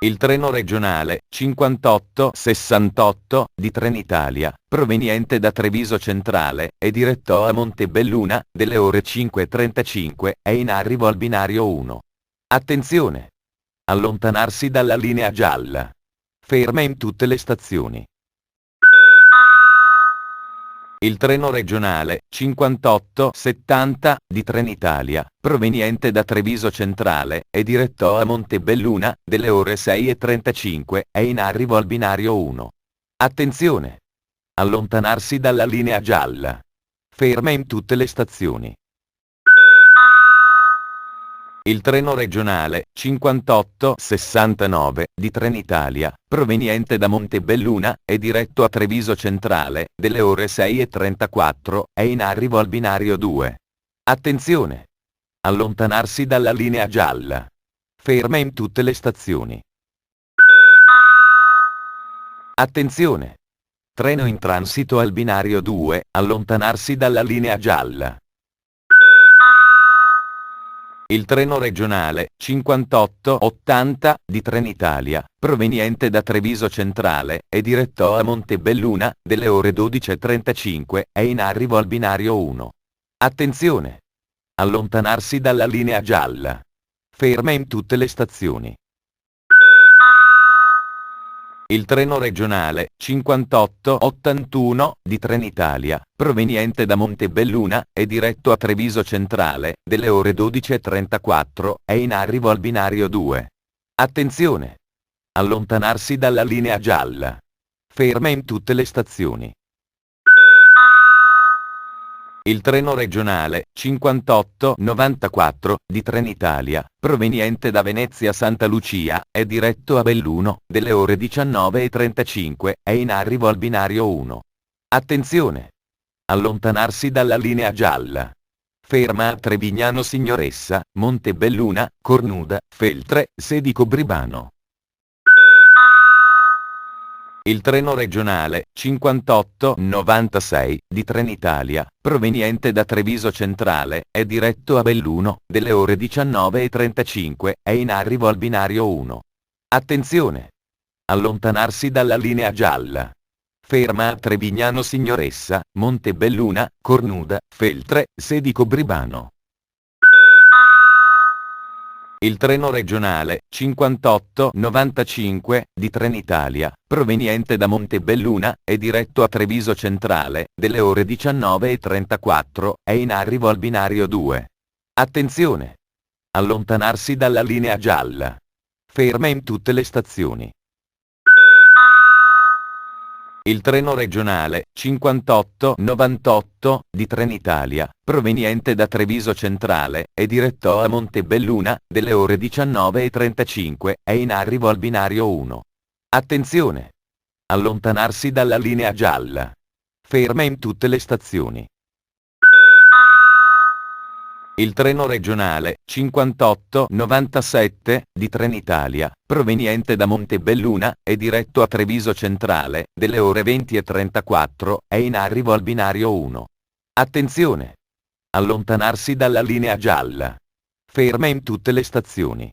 Il treno regionale 5868 di Trenitalia, proveniente da Treviso Centrale e diretto a Montebelluna, delle ore 5:35, è in arrivo al binario 1. Attenzione! Allontanarsi dalla linea gialla. Ferma in tutte le stazioni. Il treno regionale 5870 di Trenitalia, proveniente da Treviso Centrale e diretto a Montebelluna, delle ore 6:35, è in arrivo al binario 1. Attenzione! Allontanarsi dalla linea gialla. Ferma in tutte le stazioni. Il treno regionale 5869 di Trenitalia, proveniente da Montebelluna e diretto a Treviso Centrale, delle ore 6:34, è in arrivo al binario 2. Attenzione! Allontanarsi dalla linea gialla. Ferma in tutte le stazioni. Attenzione! Treno in transito al binario 2, allontanarsi dalla linea gialla. Il treno regionale 5880 di Trenitalia, proveniente da Treviso Centrale e diretto a Montebelluna, delle ore 12:35, è in arrivo al binario 1. Attenzione! Allontanarsi dalla linea gialla. Ferma in tutte le stazioni. Il treno regionale 5881 di Trenitalia, proveniente da Montebelluna e diretto a Treviso Centrale, delle ore 12:34, è in arrivo al binario 2. Attenzione! Allontanarsi dalla linea gialla. Ferma in tutte le stazioni. Il treno regionale 5894 di Trenitalia, proveniente da Venezia Santa Lucia e diretto a Belluno, delle ore 19:35, è in arrivo al binario 1. Attenzione! Allontanarsi dalla linea gialla. Ferma a Trevignano Signoressa, Montebelluna, Cornuda, Feltre, Sedico Bribano. Il treno regionale 5896 di Trenitalia, proveniente da Treviso Centrale e diretto a Belluno, delle ore 19:35, è in arrivo al binario 1. Attenzione! Allontanarsi dalla linea gialla. Ferma a Trevignano Signoressa, Montebelluna, Cornuda, Feltre, Sedico Bribano. Il treno regionale 5895 di Trenitalia, proveniente da Montebelluna e diretto a Treviso Centrale, delle ore 19:34, è in arrivo al binario 2. Attenzione! Allontanarsi dalla linea gialla. Ferma in tutte le stazioni. Il treno regionale 5898 di Trenitalia, proveniente da Treviso Centrale e diretto a Montebelluna, delle ore 19:35, è in arrivo al binario 1. Attenzione! Allontanarsi dalla linea gialla. Ferma in tutte le stazioni. Il treno regionale 5897 di Trenitalia, proveniente da Montebelluna e diretto a Treviso Centrale, delle ore 20:34, è in arrivo al binario 1. Attenzione! Allontanarsi dalla linea gialla. Ferma in tutte le stazioni.